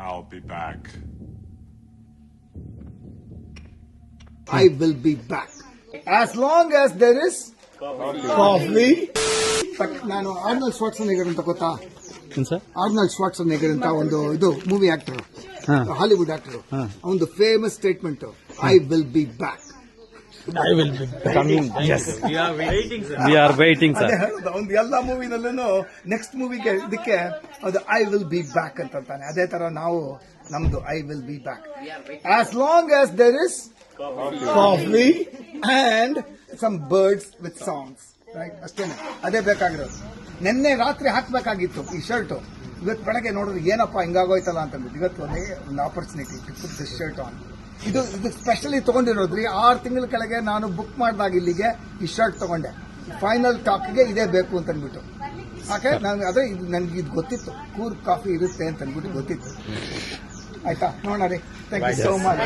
I'll be back. I will be back. As long as there is coffee. ನಾನು Arnold ಶ್ವಾರ್ಟ್ಸನೆಗರ್ ಅಂತ ಗೊತ್ತಾ? Arnold ಶ್ವಾರ್ಟ್ಸನೆಗರ್ ಅಂತ ಒಂದು ಇದು ಮೂವಿ ಆಕ್ಟರ್, ಹಾಲಿವುಡ್ ಆಕ್ಟರ್. ಅವನದು famous statement, I will be back. I will be coming. Yes. We are waiting, sir. We are waiting, sir. ಒಂದು ಎಲ್ಲ ಮೂವಿನಲ್ಲೂ next ಮೂವಿಗೆ ಇದಕ್ಕೆ ಅದು ಐ ವಿಲ್ ಬಿ ಬ್ಯಾಕ್ ಅಂತಾನೆ. ಅದೇ ತರ ನಾವು ನಮ್ದು I will be back. As long as there is coffee and some birds with songs, right? ಅಷ್ಟೇನೆ, ಅದೇ ಬೇಕಾಗಿರೋದು. ನಿನ್ನೆ ರಾತ್ರಿ ಹಾಕ್ಬೇಕಾಗಿತ್ತು ಈ ಶರ್ಟ್, ಇವತ್ತು ಬೆಳಗ್ಗೆ ನೋಡಿದ್ರೆ ಏನಪ್ಪಾ ಹಿಂಗಾಗೋಯ್ತಲ್ಲ ಅಂತ ಅಂದ್ಬಿಟ್ಟು ಇವತ್ತು ಒಂದು opportunity to put this shirt on. ಇದು ಸ್ಪೆಷಲಿ ತಗೊಂಡಿರೋದ್ರಿ. 6 ತಿಂಗಳ ಕೆಳಗೆ ನಾನು ಬುಕ್ ಮಾಡಿದಾಗ ಇಲ್ಲಿಗೆ ಈ ಶರ್ಟ್ ತಗೊಂಡೆ. ಫೈನಲ್ ಟಾಕ್ಗೆ ಇದೇ ಬೇಕು ಅಂತ ಅಂದ್ಬಿಟ್ಟು. ಯಾಕೆ ನಾನು ಅದೇ ನನಗೆ ಇದು ಗೊತ್ತಿತ್ತು, ಕೂರ್ ಕಾಫಿ ಇರುತ್ತೆ ಅಂತ ಅಂದ್ಬಿಟ್ಟು ಗೊತ್ತಿತ್ತು. ಆಯ್ತಾ? ನೋಡೋಣ ರೀ. Thank you so much.